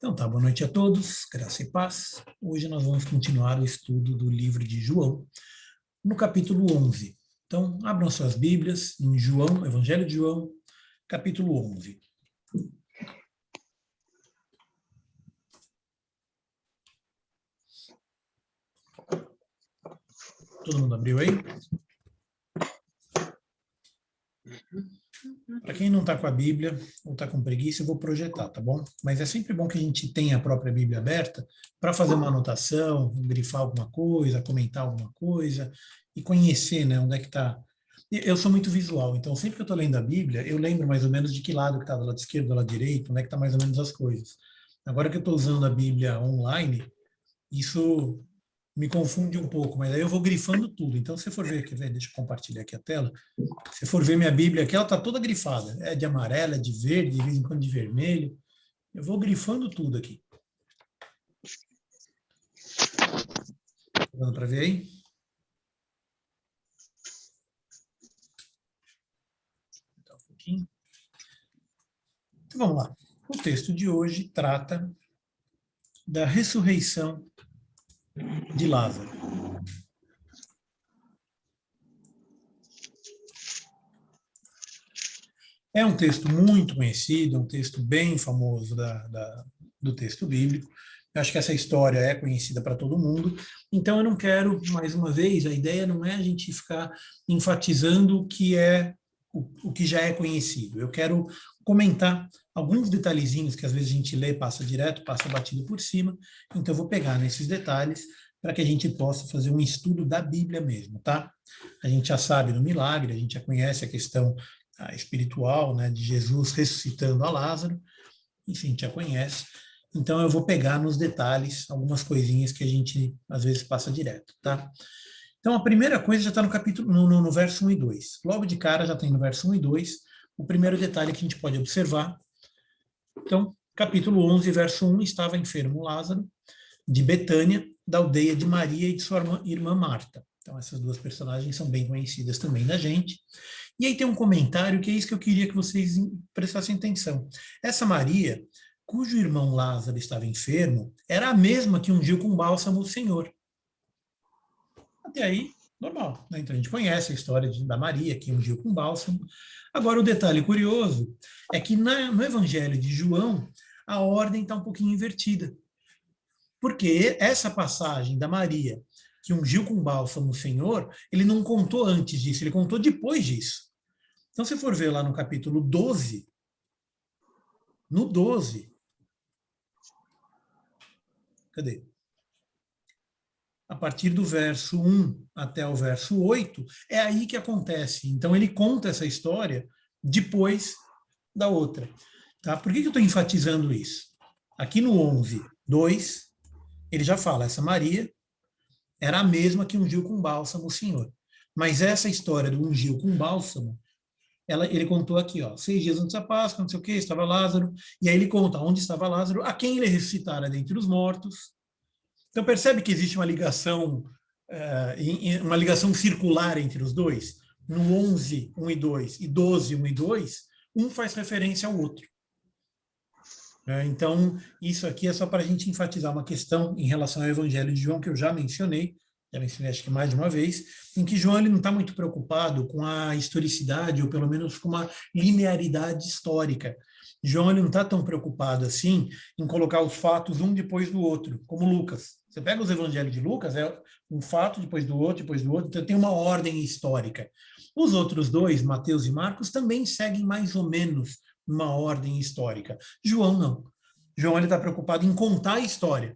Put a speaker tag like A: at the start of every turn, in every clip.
A: Então tá, boa noite a todos, graça e paz. Hoje nós vamos continuar o estudo do livro de João, no capítulo 11. Então, abram suas Bíblias em João, Evangelho de João, capítulo 11. Todo mundo abriu aí? Para quem não está com a Bíblia ou está com preguiça, eu vou projetar, tá bom? Mas é sempre bom que a gente tenha a própria Bíblia aberta para fazer uma anotação, grifar alguma coisa, comentar alguma coisa e conhecer, né, onde é que está. Eu sou muito visual, então sempre que eu estou lendo a Bíblia, eu lembro mais ou menos de que lado que está, do lado esquerdo, do lado direito, onde é que está mais ou menos as coisas. Agora que eu estou usando a Bíblia online, isso me confunde um pouco, mas aí eu vou grifando tudo. Então, se você for ver, quer ver, deixa eu compartilhar aqui a tela. Se for ver minha Bíblia aqui, ela está toda grifada. É de amarelo, é de verde, de vez em quando de vermelho. Eu vou grifando tudo aqui. Tá dando para ver aí? Então, um pouquinho. Então, vamos lá. O texto de hoje trata da ressurreição de Lázaro. É um texto muito conhecido, é um texto bem famoso do texto bíblico. Eu acho que essa história é conhecida para todo mundo. Então, eu não quero, mais uma vez, a ideia não é a gente ficar enfatizando o que já é conhecido. Eu quero comentar alguns detalhezinhos que às vezes a gente lê, passa direto, passa batido por cima. Então, eu vou pegar nesses detalhes para que a gente possa fazer um estudo da Bíblia mesmo, tá? A gente já sabe do milagre, a gente já conhece a questão espiritual, né, de Jesus ressuscitando a Lázaro, enfim, a gente já conhece. Então eu vou pegar nos detalhes algumas coisinhas que a gente às vezes passa direto, tá? Então a primeira coisa já está no capítulo, no verso 1 e 2. Logo de cara já tem no verso 1 e 2 o primeiro detalhe que a gente pode observar. Então, capítulo 11, verso 1, estava enfermo Lázaro, de Betânia, da aldeia de Maria e de sua irmã Marta. Então essas duas personagens são bem conhecidas também da gente. E aí tem um comentário que é isso que eu queria que vocês prestassem atenção. Essa Maria, cujo irmão Lázaro estava enfermo, era a mesma que ungiu com bálsamo o Senhor. Até aí, normal, né? Então a gente conhece a história da Maria, que ungiu com bálsamo. Agora, o detalhe curioso é que no Evangelho de João, a ordem está um pouquinho invertida. Porque essa passagem da Maria, que ungiu com bálsamo o Senhor, ele não contou antes disso, ele contou depois disso. Então, se for ver lá no capítulo 12, no 12, cadê? A partir do verso 1 até o verso 8, é aí que acontece. Então, ele conta essa história depois da outra. Tá? Por que eu estou enfatizando isso? Aqui no 11, 2, ele já fala, essa Maria era a mesma que ungiu com bálsamo o Senhor. Mas essa história do ungiu com bálsamo, ele contou aqui, 6 dias antes da Páscoa, não sei o que, estava Lázaro, e aí ele conta onde estava Lázaro, a quem ele ressuscitara dentre os mortos. Então percebe que existe uma ligação, uma ligação circular entre os dois? No 11, 1 e 2, e 12, 1 e 2, um faz referência ao outro. Então, isso aqui é só para a gente enfatizar uma questão em relação ao Evangelho de João, que eu já mencionei acho que mais de uma vez, em que João ele não está muito preocupado com a historicidade, ou pelo menos com uma linearidade histórica. João ele não está tão preocupado assim em colocar os fatos um depois do outro, como Lucas. Você pega os evangelhos de Lucas, é um fato depois do outro, então tem uma ordem histórica. Os outros dois, Mateus e Marcos, também seguem mais ou menos uma ordem histórica. João não. João ele está preocupado em contar a história,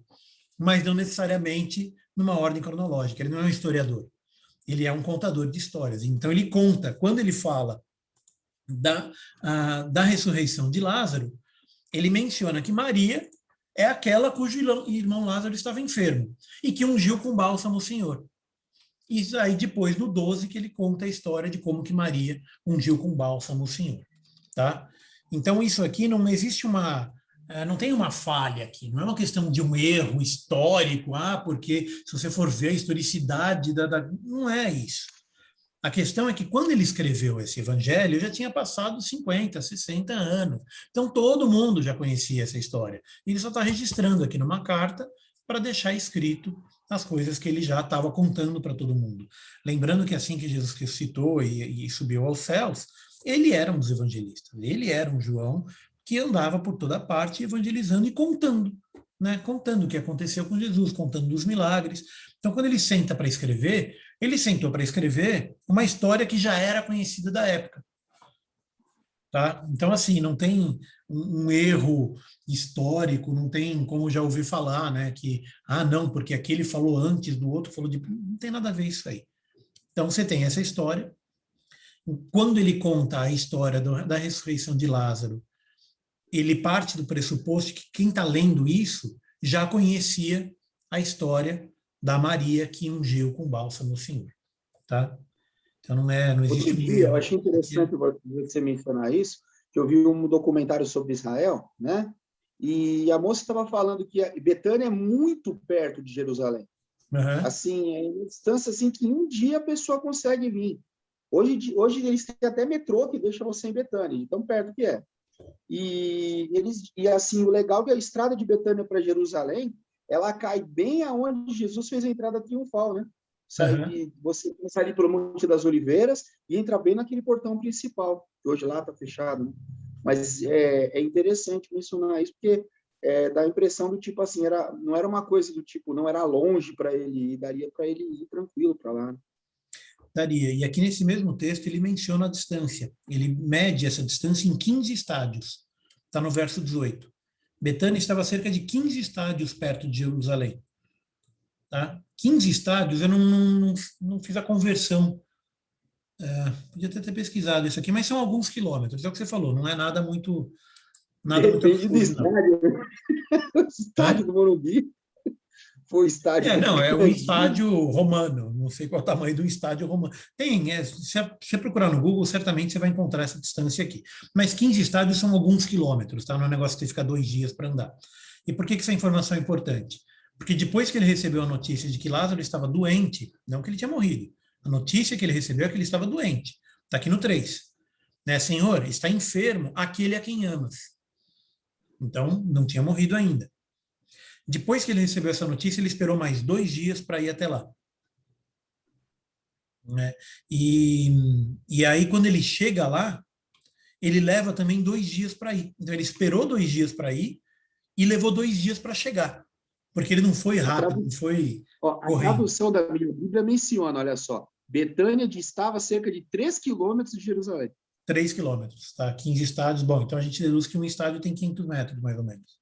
A: mas não necessariamente numa ordem cronológica. Ele não é um historiador, ele é um contador de histórias. Então ele conta, quando ele fala da ressurreição de Lázaro, ele menciona que Maria é aquela cujo irmão Lázaro estava enfermo e que ungiu com bálsamo o Senhor. E aí depois, no 12, que ele conta a história de como que Maria ungiu com bálsamo o Senhor. Tá? Então isso aqui não existe não tem uma falha aqui, não é uma questão de um erro histórico, porque se você for ver a historicidade, não é isso. A questão é que quando ele escreveu esse evangelho, já tinha passado 50, 60 anos. Então todo mundo já conhecia essa história. Ele só está registrando aqui numa carta para deixar escrito as coisas que ele já estava contando para todo mundo. Lembrando que assim que Jesus ressuscitou e subiu aos céus, ele era um dos evangelistas. Ele era um João que andava por toda parte evangelizando e contando, né? Contando o que aconteceu com Jesus, contando dos milagres. Então, quando ele senta para escrever, ele sentou para escrever uma história que já era conhecida da época. Tá? Então, assim, não tem um erro histórico, não tem como já ouvi falar, né? Que, não, porque aquele falou antes do outro, falou de. Não tem nada a ver isso aí. Então, você tem essa história. Quando ele conta a história da ressurreição de Lázaro, ele parte do pressuposto que quem está lendo isso já conhecia a história da Maria que ungiu com bálsamo o Senhor. Tá? Então, não existe
B: Outro
A: um
B: dia, eu
A: erro.
B: achei interessante você mencionar isso, que eu vi um documentário sobre Israel, né? E a moça estava falando que Betânia é muito perto de Jerusalém.
A: Uhum.
B: Assim, é uma distância assim, que um dia a pessoa consegue vir. Hoje eles têm até metrô que deixa você em Betânia, de tão perto que é. E assim, o legal é que a estrada de Betânia para Jerusalém, ela cai bem aonde Jesus fez a entrada triunfal, né? Você sai ali pelo Monte das Oliveiras e entra bem naquele portão principal, que hoje lá está fechado, né? Mas é interessante mencionar isso, porque dá a impressão do tipo assim, não era uma coisa do tipo, não era longe para ele ir, daria para ele ir tranquilo para lá. Né?
A: Daria. E aqui nesse mesmo texto ele menciona a distância. Ele mede essa distância em 15 estádios. Está no verso 18. Betânia estava a cerca de 15 estádios perto de Jerusalém. Tá? 15 estádios, eu não fiz a conversão. Podia ter pesquisado isso aqui, mas são alguns quilômetros. É o que você falou, não é nada muito
B: Depende do
A: absurdo, não.
B: estádio. O estádio do Morumbi foi o estádio
A: Não, é um
B: grandinho.
A: estádio romano, não sei qual é o tamanho do estádio romano. Se você procurar no Google, certamente você vai encontrar essa distância aqui. Mas 15 estádios são alguns quilômetros, tá? Não é um negócio que você fica 2 dias para andar. E por que essa informação é importante? Porque depois que ele recebeu a notícia de que Lázaro estava doente, não que ele tinha morrido, a notícia que ele recebeu é que ele estava doente. Está aqui no 3. Né? Senhor, está enfermo aquele a quem amas. Então, não tinha morrido ainda. Depois que ele recebeu essa notícia, ele esperou mais 2 dias para ir até lá. Né? E aí, quando ele chega lá, ele leva também 2 dias para ir. Então, ele esperou 2 dias para ir e levou 2 dias para chegar. Porque ele não foi rápido, não foi
B: A
A: correndo.
B: tradução da minha Bíblia menciona, olha só, Betânia distava cerca de 3 quilômetros de Jerusalém.
A: 3 quilômetros, tá? 15 estádios. Bom, então a gente deduz que um estádio tem 500 metros, mais ou menos.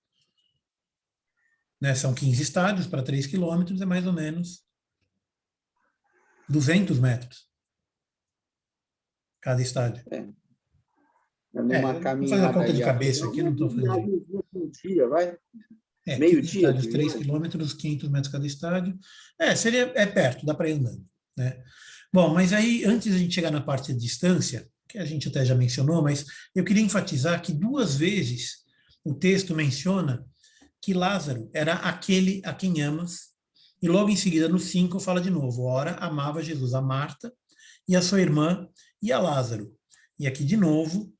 A: Né? São 15 estádios para 3 quilômetros, é mais ou menos 200 metros cada estádio.
B: Numa
A: Vou fazer a
B: caminhada
A: conta de
B: aí.
A: cabeça aqui, não estou fazendo direito.
B: Um dia, vai?
A: 15
B: Meio-dia de
A: estádios, 3
B: viagem?
A: quilômetros, 500 metros cada estádio. É perto, dá para ir andando. Né? Bom, mas aí, antes de a gente chegar na parte de distância, que a gente até já mencionou, mas eu queria enfatizar que 2 vezes o texto menciona que Lázaro era aquele a quem amas, e logo em seguida, no 5, fala de novo, ora, amava Jesus a Marta e a sua irmã e a Lázaro. E aqui de novo,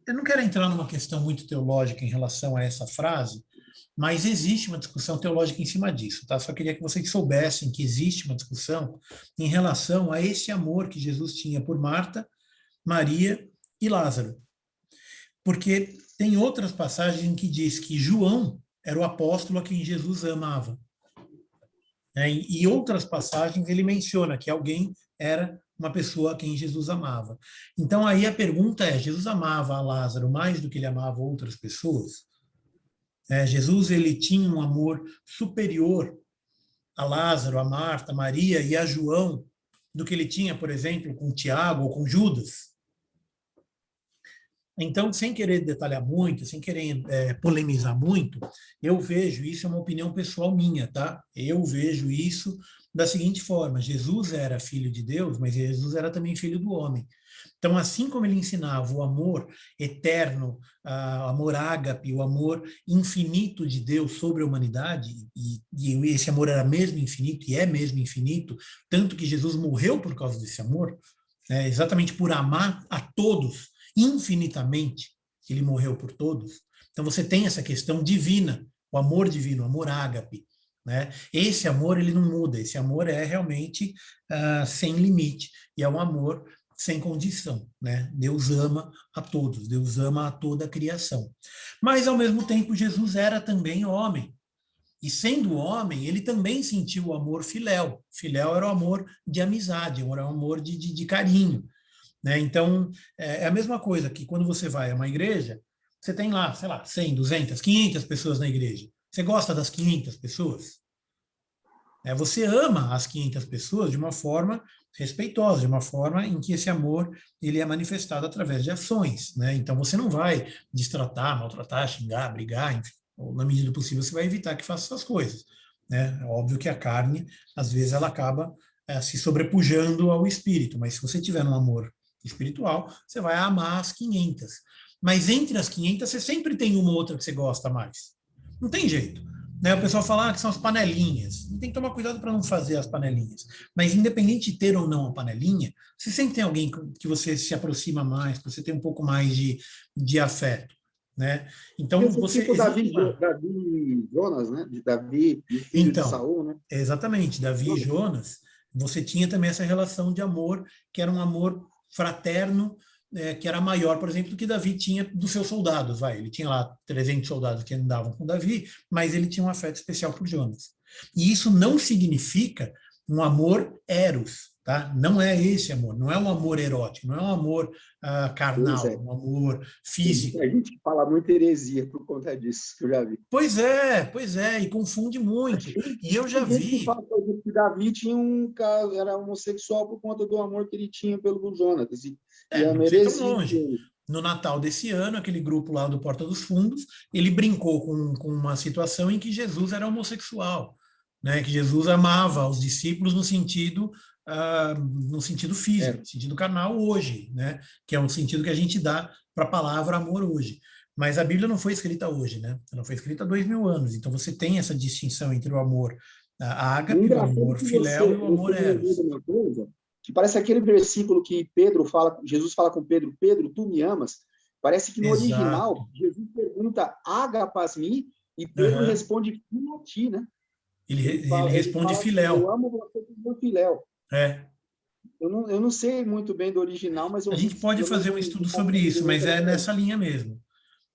A: eu não quero entrar numa questão muito teológica em relação a essa frase, mas existe uma discussão teológica em cima disso, tá? Só queria que vocês soubessem que existe uma discussão em relação a esse amor que Jesus tinha por Marta, Maria e Lázaro. Porque tem outras passagens em que diz que João era o apóstolo a quem Jesus amava. E outras passagens ele menciona que alguém era uma pessoa a quem Jesus amava. Então aí a pergunta é, Jesus amava a Lázaro mais do que ele amava outras pessoas? Jesus ele tinha um amor superior a Lázaro, a Marta, a Maria e a João do que ele tinha, por exemplo, com Tiago ou com Judas? Então, sem querer detalhar muito, sem querer polemizar muito, eu vejo isso, é uma opinião pessoal minha, tá? Eu vejo isso da seguinte forma: Jesus era filho de Deus, mas Jesus era também filho do homem. Então, assim como ele ensinava o amor eterno, o amor ágape, o amor infinito de Deus sobre a humanidade, e esse amor era mesmo infinito e é mesmo infinito, tanto que Jesus morreu por causa desse amor, né, exatamente por amar a todos infinitamente, ele morreu por todos. Então, você tem essa questão divina, o amor divino, o amor ágape. Né? Esse amor ele não muda, esse amor é realmente sem limite, e é um amor sem condição, né? Deus ama a todos, Deus ama a toda a criação. Mas, ao mesmo tempo, Jesus era também homem. E sendo homem, ele também sentiu o amor filéu. Filéu era o amor de amizade, era o amor de carinho. Né? Então, é a mesma coisa que quando você vai a uma igreja, você tem lá, sei lá, 100, 200, 500 pessoas na igreja. Você gosta das 500 pessoas? Você ama as 500 pessoas de uma forma respeitosa, de uma forma em que esse amor ele é manifestado através de ações, né? Então você não vai destratar, maltratar, xingar, brigar, enfim, ou, na medida do possível você vai evitar que faça essas coisas, né? É óbvio que a carne, às vezes, ela acaba se sobrepujando ao espírito, mas se você tiver um amor espiritual, você vai amar as 500. Mas entre as 500, você sempre tem uma ou outra que você gosta mais. Não tem jeito. Né, o pessoal fala que são as panelinhas. Tem que tomar cuidado para não fazer as panelinhas. Mas independente de ter ou não a panelinha, você sempre tem alguém que você se aproxima mais, que você tem um pouco mais de afeto. Né? Então,
B: Esse
A: você
B: tipo
A: existe uma...
B: Davi Jonas, né? De Davi, o filho de
A: Então,
B: Saul, né?
A: exatamente, Davi e
B: Jonas.
A: Jonas, você tinha também essa relação de amor, que era um amor fraterno, que era maior, por exemplo, do que Davi tinha dos seus soldados. Vai. Ele tinha lá 300 soldados que andavam com Davi, mas ele tinha um afeto especial por Jonas. E isso não significa um amor eros, tá? Não é esse amor, não é um amor erótico, não é um amor
B: Pois
A: carnal,
B: é.
A: um amor
B: A
A: físico.
B: gente fala muito heresia por conta disso, que eu já vi.
A: Pois é, e confunde muito. E eu já
B: Tem gente que
A: vi.
B: fala, por exemplo, que Davi tinha um caso, era homossexual por conta do amor que ele tinha pelo Jonatas. E é
A: Não
B: uma
A: precisa ir tão
B: heresia.
A: longe. No Natal desse ano, aquele grupo lá do Porta dos Fundos, ele brincou com uma situação em que Jesus era homossexual, né? Que Jesus amava os discípulos no sentido físico,
B: É,
A: no sentido carnal hoje, né? Que é o sentido que a gente dá para a palavra amor hoje. Mas a Bíblia não foi escrita hoje, né? Ela foi escrita há 2000 anos. Então você tem essa distinção entre o amor
B: e o
A: ágape, o
B: engraçado é
A: amor
B: que
A: filéu e o
B: você
A: amor
B: me lembrou de
A: eros.
B: uma coisa, que parece aquele versículo que Pedro fala, Jesus fala com Pedro, Pedro, tu me amas. Parece que no
A: Exato.
B: original, Jesus pergunta, agapas me, e Pedro
A: Uhum.
B: responde, ti, né?
A: Ele
B: Ele
A: responde
B: fala assim, eu
A: filéu.
B: amo você como meu filéu.
A: É.
B: Eu não sei muito bem do original, mas
A: A
B: eu
A: gente
B: vi,
A: pode
B: eu
A: fazer
B: lembro
A: um
B: de
A: estudo
B: estar
A: sobre
B: lendo
A: isso, mas
B: outra
A: é
B: coisa.
A: nessa linha mesmo.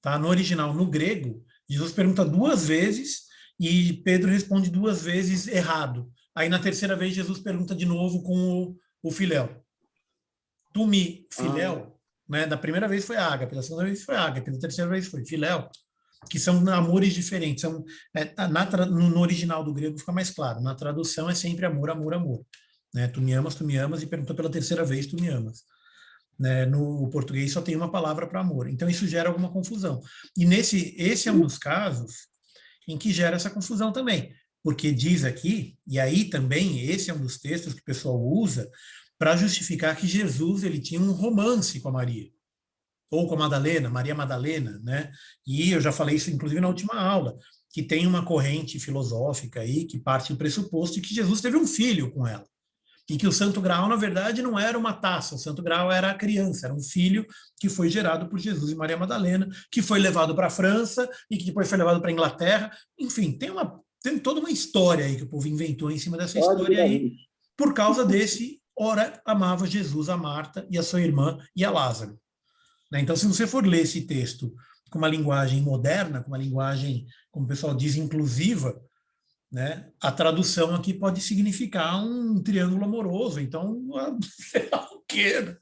A: Tá? No original, no grego, Jesus pergunta duas vezes e Pedro responde duas vezes errado. Aí na terceira vez Jesus pergunta de novo com o filéu. Tu me
B: Ah,
A: filéu, né? Da primeira vez foi ágape, da segunda vez foi ágape, da terceira vez foi filéu, que são amores diferentes. São, no original do grego fica mais claro. Na tradução é sempre amor, amor, amor. Né? Tu me amas, e perguntou pela terceira vez, tu me amas. Né? No português só tem uma palavra para amor. Então isso gera alguma confusão. E esse é um dos casos em que gera essa confusão também, porque diz aqui, e aí também esse é um dos textos que o pessoal usa para justificar que Jesus ele tinha um romance com a Maria, ou com a Madalena, Maria Madalena, né? E eu já falei isso inclusive na última aula, que tem uma corrente filosófica aí que parte do pressuposto de que Jesus teve um filho com ela. E que o Santo Graal, na verdade, não era uma taça, o Santo Graal era a criança, era um filho que foi gerado por Jesus e Maria Madalena, que foi levado para a França e que depois foi levado para a Inglaterra. Enfim, tem toda uma história aí que o povo inventou em cima dessa
B: Código
A: história
B: da
A: aí,
B: Vinci.
A: por causa desse, ora, amava Jesus a Marta e a sua irmã e a Lázaro. Né? Então, se você for ler esse texto com uma linguagem moderna, com uma linguagem, como o pessoal diz, inclusiva, né? A tradução aqui pode significar um triângulo amoroso, então, sei lá o quê?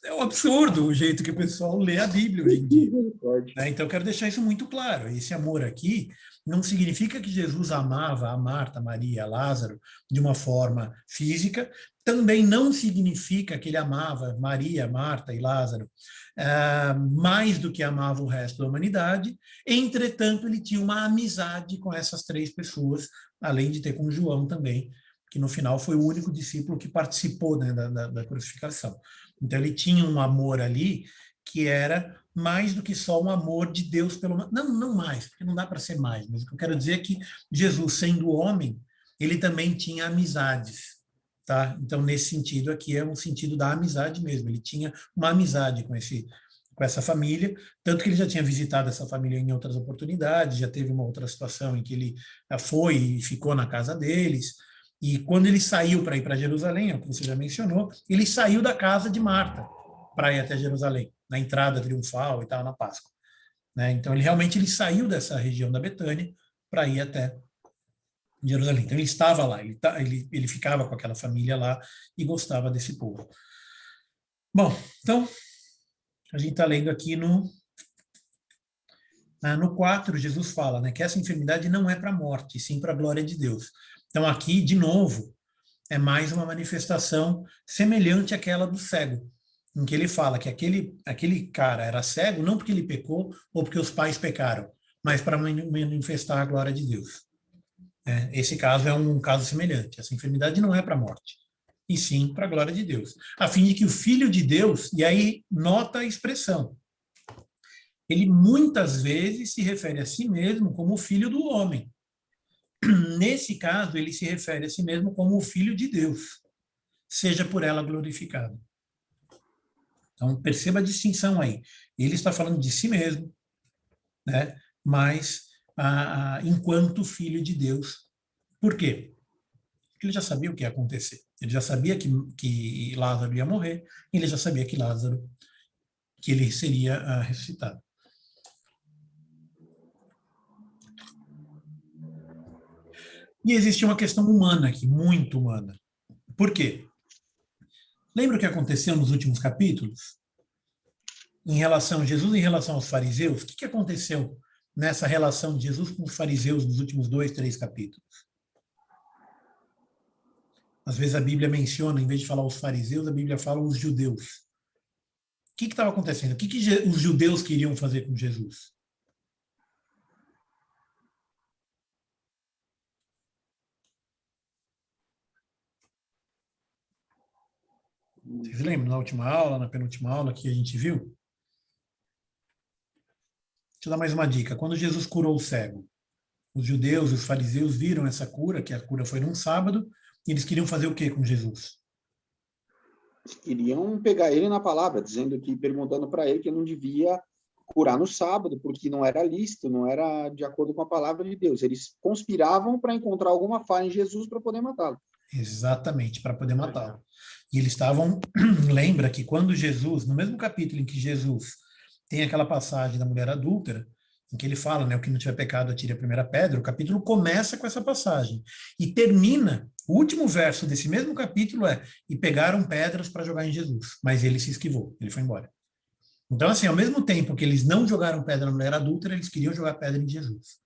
A: É um absurdo o jeito que o pessoal lê a Bíblia hoje em dia.
B: Misericórdia.
A: Né? Então, eu quero deixar isso muito claro. Esse amor aqui não significa que Jesus amava a Marta, Maria, Lázaro de uma forma física, também não significa que ele amava Maria, Marta e Lázaro mais do que amava o resto da humanidade. Entretanto, ele tinha uma amizade com essas três pessoas, além de ter com João também, que no final foi o único discípulo que participou, né, da crucificação. Então ele tinha um amor ali que era mais do que só um amor de Deus pelo... Não mais, porque não dá para ser mais, mas o que eu quero dizer é que Jesus, sendo homem, ele também tinha amizades, tá? Então, nesse sentido aqui, é um sentido da amizade mesmo. Ele tinha uma amizade com essa família, tanto que ele já tinha visitado essa família em outras oportunidades, já teve uma outra situação em que ele foi e ficou na casa deles, e quando ele saiu para ir para Jerusalém, é o que você já mencionou, ele saiu da casa de Marta para ir até Jerusalém, na entrada triunfal e tal, na Páscoa, né? Então, ele saiu dessa região da Betânia para ir até Jerusalém. Então, ele estava lá, ele ficava com aquela família lá e gostava desse povo. Bom, então, a gente está lendo aqui no 4, Jesus fala, né, que essa enfermidade não é para a morte, sim para a glória de Deus. Então, aqui, de novo, é mais uma manifestação semelhante àquela do cego, em que ele fala que aquele cara era cego não porque ele pecou ou porque os pais pecaram, mas para manifestar a glória de Deus. Esse caso é um caso semelhante. Essa enfermidade não é para a morte, e sim para a glória de Deus, a fim de que o Filho de Deus, e aí nota a expressão, ele muitas vezes se refere a si mesmo como o Filho do homem. Nesse caso, ele se refere a si mesmo como o Filho de Deus, seja por ela glorificado. Então, perceba a distinção aí. Ele está falando de si mesmo, né? Mas enquanto Filho de Deus. Por quê? Porque ele já sabia o que ia acontecer. Ele já sabia que Lázaro ia morrer, e ele já sabia que ele seria ressuscitado. E existe uma questão humana aqui, muito humana. Por quê? Lembra o que aconteceu nos últimos capítulos? Jesus em relação aos fariseus, o que aconteceu nessa relação de Jesus com os fariseus nos últimos 2, 3 capítulos? Às vezes a Bíblia menciona, em vez de falar os fariseus, a Bíblia fala os judeus. O que estava acontecendo? O que os judeus queriam fazer com Jesus? Vocês lembram? Na última aula, na penúltima aula que a gente viu? Deixa eu dar mais uma dica. Quando Jesus curou o cego, os judeus e os fariseus viram essa cura, que a cura foi num sábado, e eles queriam fazer o que com Jesus?
B: Queriam pegar ele na palavra, perguntando para ele que não devia curar no sábado, porque não era lícito, não era de acordo com a palavra de Deus. Eles conspiravam para encontrar alguma falha em Jesus para poder matá-lo.
A: Exatamente, para poder matá-lo. E eles estavam, lembra que quando Jesus, no mesmo capítulo em que Jesus tem aquela passagem da mulher adúltera, em que ele fala, né, o que não tiver pecado atire a primeira pedra, o capítulo começa com essa passagem e termina, o último verso desse mesmo capítulo e pegaram pedras para jogar em Jesus, mas ele se esquivou, ele foi embora. Então, assim, ao mesmo tempo que eles não jogaram pedra na mulher adúltera, eles queriam jogar pedra em Jesus.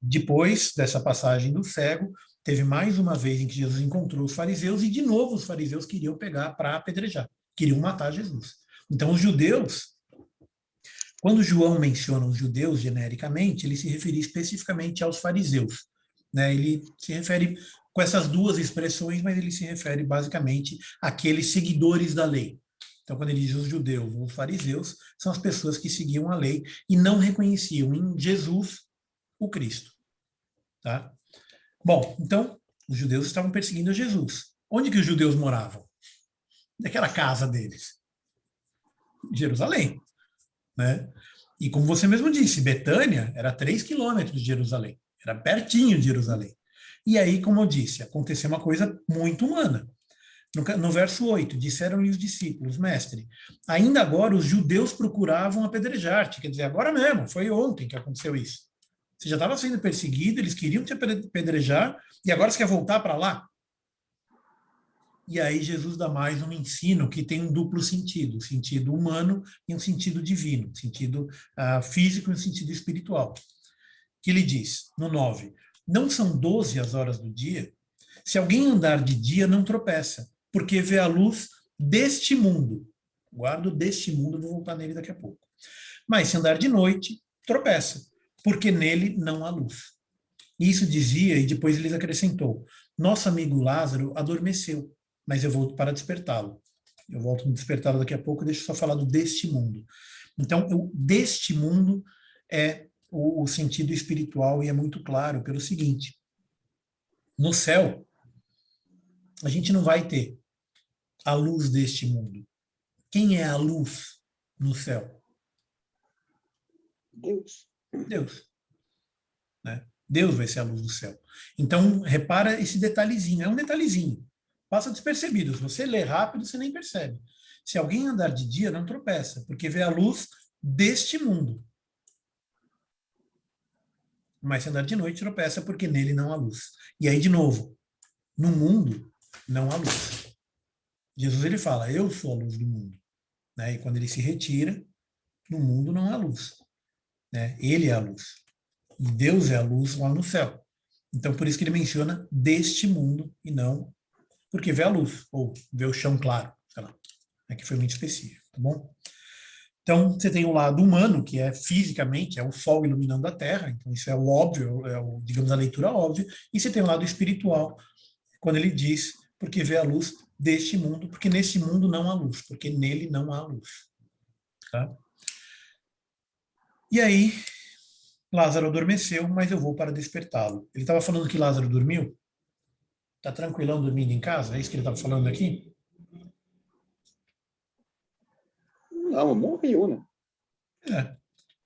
A: Depois dessa passagem do cego, teve mais uma vez em que Jesus encontrou os fariseus e, de novo, os fariseus queriam pegar para apedrejar, queriam matar Jesus. Então, os judeus, quando João menciona os judeus genericamente, ele se refere especificamente aos fariseus, né? Ele se refere com essas duas expressões, mas ele se refere basicamente àqueles seguidores da lei. Então, quando ele diz os judeus ou os fariseus, são as pessoas que seguiam a lei e não reconheciam em Jesus o Cristo. Tá? Bom, então, os judeus estavam perseguindo Jesus. Onde que os judeus moravam? Naquela casa deles. Jerusalém. Né? E como você mesmo disse, Betânia era 3 quilômetros de Jerusalém. Era pertinho de Jerusalém. E aí, como eu disse, aconteceu uma coisa muito humana. No verso 8, disseram-lhe os discípulos, mestre, ainda agora os judeus procuravam apedrejar-te. Quer dizer, agora mesmo, foi ontem que aconteceu isso. Você já estava sendo perseguido, eles queriam te apedrejar, e agora você quer voltar para lá? E aí Jesus dá mais um ensino que tem um duplo sentido, um sentido humano e um sentido divino, um sentido físico e um sentido espiritual. Que ele diz, no 9, não são 12 as horas do dia? Se alguém andar de dia, não tropeça, porque vê a luz deste mundo. Guardo deste mundo, vou voltar nele daqui a pouco. Mas se andar de noite, tropeça, porque nele não há luz. Isso dizia, e depois ele acrescentou, Nosso amigo Lázaro adormeceu, mas eu volto para despertá-lo. Eu volto no despertá-lo daqui a pouco, deixa eu só falar do deste mundo. Então, o deste mundo é o sentido espiritual e é muito claro pelo seguinte: no céu, a gente não vai ter a luz deste mundo. Quem é a luz no céu?
B: Deus.
A: Deus. Né? Deus vai ser a luz do céu. Então, repara esse detalhezinho. É um detalhezinho. Passa despercebido. Se você lê rápido, você nem percebe. Se alguém andar de dia, não tropeça, porque vê a luz deste mundo. Mas se andar de noite, tropeça, porque nele não há luz. E aí, de novo, no mundo não há luz. Jesus ele fala, eu sou a luz do mundo. Né? E quando ele se retira, no mundo não há luz. Né? Ele é a luz. E Deus é a luz lá no céu. Então, por isso que ele menciona deste mundo e não porque vê a luz, ou vê o chão claro, sei lá. Aqui foi muito específico, tá bom? Então, você tem o lado humano, que é fisicamente, é o sol iluminando a terra, então isso é o óbvio, digamos, a leitura óbvia, e você tem o lado espiritual, quando ele diz, porque vê a luz deste mundo, porque nesse mundo não há luz, porque nele não há luz. Tá? E aí, Lázaro adormeceu, mas eu vou para despertá-lo. Ele estava falando que Lázaro dormiu? Está tranquilão dormindo em casa? É isso que ele estava falando aqui?
B: Não, morreu, né?
A: É.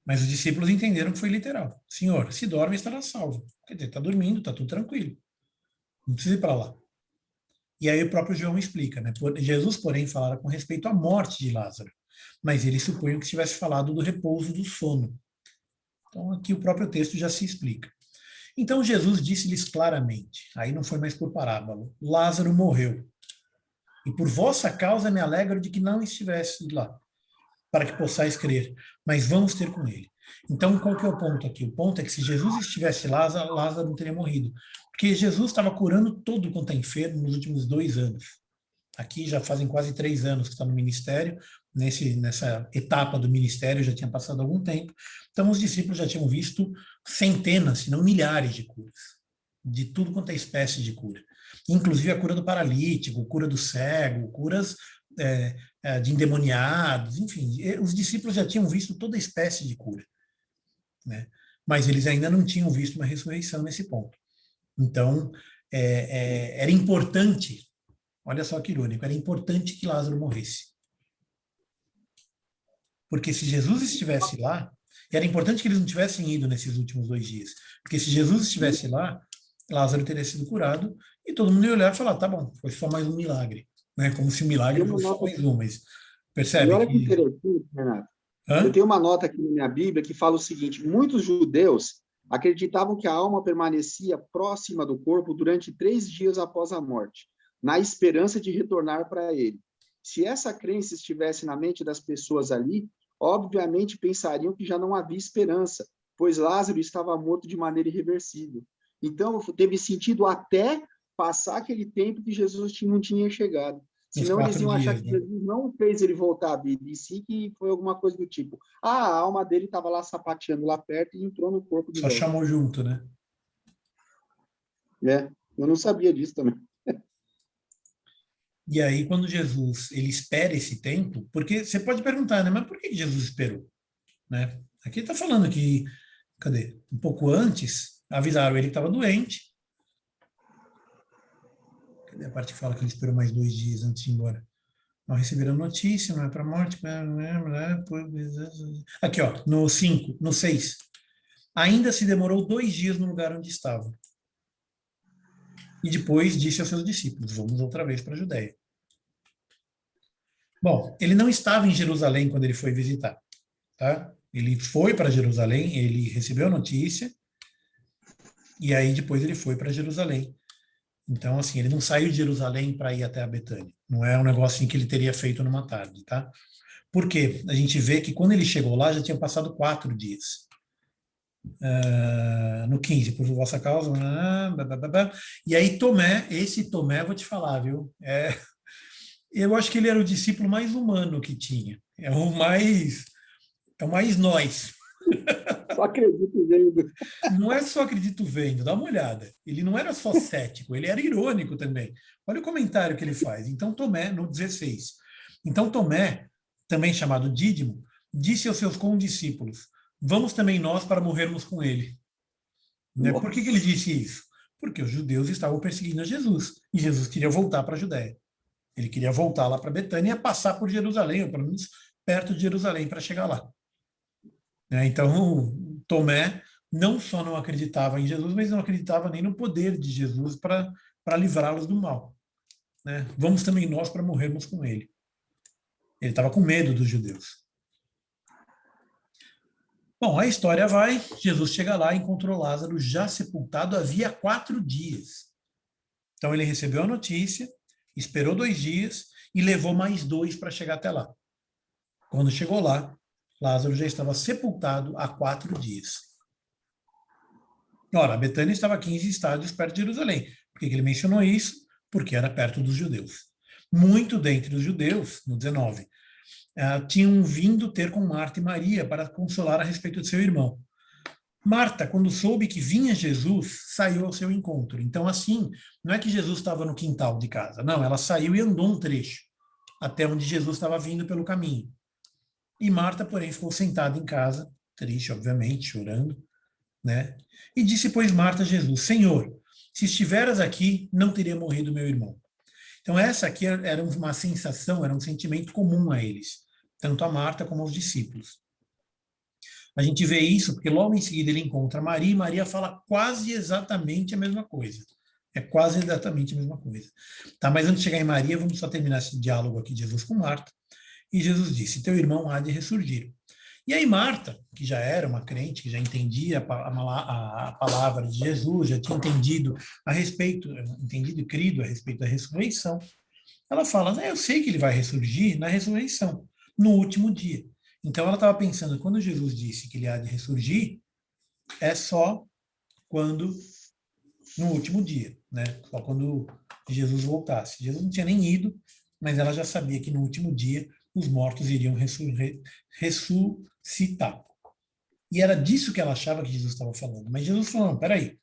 A: Mas os discípulos entenderam que foi literal. Senhor, se dorme, estará salvo. Quer dizer, está dormindo, está tudo tranquilo. Não precisa ir para lá. E aí o próprio João explica, né? Jesus, porém, falara com respeito à morte de Lázaro, mas ele supunha que tivesse falado do repouso do sono. Então aqui o próprio texto já se explica. Então Jesus disse-lhes claramente, aí não foi mais por parábola, Lázaro morreu. E por vossa causa me alegro de que não estivesse lá, para que possais crer, mas vamos ter com ele. Então, qual que é o ponto aqui? O ponto é que se Jesus estivesse lá, Lázaro não teria morrido. Porque Jesus estava curando todo quanto é enfermo nos últimos 2 anos. Aqui já fazem quase 3 anos que está no ministério, nessa etapa do ministério já tinha passado algum tempo. Então, os discípulos já tinham visto centenas, se não milhares de curas, de tudo quanto é espécie de cura. Inclusive a cura do paralítico, cura do cego, curas de endemoniados, enfim, os discípulos já tinham visto toda espécie de cura, né? Mas eles ainda não tinham visto uma ressurreição nesse ponto. Então, era importante, olha só que irônico, era importante que Lázaro morresse. Porque se Jesus estivesse lá, era importante que eles não tivessem ido nesses últimos 2 dias. Porque se Jesus estivesse lá, Lázaro teria sido curado e todo mundo ia olhar e falar, tá bom, foi só mais um milagre. Né? Como se o milagre
B: Tem uma
A: fosse só
B: nota,
A: mais um, mas
B: e
A: percebe
B: olha que
A: que...
B: interessante, Renato. Eu
A: Hã?
B: tenho uma nota aqui na minha Bíblia que fala o seguinte: muitos judeus acreditavam que a alma permanecia próxima do corpo durante 3 dias após a morte, na esperança de retornar para ele. Se essa crença estivesse na mente das pessoas ali, obviamente pensariam que já não havia esperança, pois Lázaro estava morto de maneira irreversível. Então, teve sentido até passar aquele tempo que Jesus não tinha chegado.
A: Uns
B: Senão eles
A: 4
B: iam achar
A: dias,
B: que
A: né?
B: Jesus não fez ele voltar à vida, e sim que foi alguma coisa do tipo, a alma dele estava lá sapateando lá perto e entrou no corpo de
A: Só
B: volta.
A: chamou junto, né?
B: Né? Eu não sabia disso também.
A: E aí, quando Jesus ele espera esse tempo, porque você pode perguntar, né? Mas por que Jesus esperou? Né? Aqui está falando que, cadê? Um pouco antes, avisaram ele que estava doente. Cadê a parte que fala que ele esperou mais 2 dias antes de ir embora? Não receberam notícia, não é para morte. Aqui, ó, no 5, no 6. Ainda se demorou 2 dias no lugar onde estava. E depois disse aos seus discípulos: vamos outra vez para a Judéia. Bom, ele não estava em Jerusalém quando ele foi visitar, tá? Ele foi para Jerusalém, ele recebeu a notícia, e aí depois ele foi para Jerusalém. Então, assim, ele não saiu de Jerusalém para ir até a Betânia. Não é um negócio assim, que ele teria feito numa tarde, tá? Por quê? A gente vê que quando ele chegou lá, já tinha passado 4 dias. No 15, por vossa causa. E aí Tomé, esse Tomé, vou te falar, viu? Eu acho que ele era o discípulo mais humano que tinha. É o mais nós.
B: Só acredito vendo.
A: Não é só acredito vendo, dá uma olhada. Ele não era só cético, ele era irônico também. Olha o comentário que ele faz. Então Tomé, no 16. Então Tomé, também chamado Dídimo, disse aos seus condiscípulos: vamos também nós para morrermos com ele. Né? Por que ele disse isso? Porque os judeus estavam perseguindo a Jesus. E Jesus queria voltar para a Judéia. Ele queria voltar lá para Betânia e passar por Jerusalém, ou pelo menos perto de Jerusalém, para chegar lá. Né? Então, Tomé não só não acreditava em Jesus, mas não acreditava nem no poder de Jesus para livrá-los do mal. Né? Vamos também nós para morrermos com ele. Ele estava com medo dos judeus. Bom, a história vai, Jesus chega lá e encontrou Lázaro já sepultado havia 4 dias. Então ele recebeu a notícia, esperou 2 dias e levou mais 2 para chegar até lá. Quando chegou lá, Lázaro já estava sepultado há 4 dias. Ora, Betânia estava a 15 estádios perto de Jerusalém. Por que ele mencionou isso? Porque era perto dos judeus. Muito dentre os judeus, no 19, tinham vindo ter com Marta e Maria para consolar a respeito de seu irmão. Marta, quando soube que vinha Jesus, saiu ao seu encontro. Então, assim, não é que Jesus estava no quintal de casa. Não, ela saiu e andou um trecho até onde Jesus estava vindo pelo caminho. E Marta, porém, ficou sentada em casa, triste, obviamente, chorando, né? E disse, pois, Marta a Jesus: Senhor, se estiveras aqui, não teria morrido meu irmão. Então, essa aqui era uma sensação, era um sentimento comum a eles, tanto a Marta como aos discípulos. A gente vê isso porque logo em seguida ele encontra Maria e Maria fala quase exatamente a mesma coisa. É quase exatamente a mesma coisa. Tá, mas antes de chegar em Maria, vamos só terminar esse diálogo aqui de Jesus com Marta. E Jesus disse: teu irmão há de ressurgir. E aí Marta, que já era uma crente, que já entendia a palavra de Jesus, já tinha entendido e crido a respeito da ressurreição, ela fala: eu sei que ele vai ressurgir na ressurreição, no último dia. Então ela estava pensando, quando Jesus disse que ele há de ressurgir, é só quando, no último dia, né? Só quando Jesus voltasse. Jesus não tinha nem ido, mas ela já sabia que no último dia os mortos iriam ressuscitar. E era disso que ela achava que Jesus estava falando. Mas Jesus falou: não, peraí,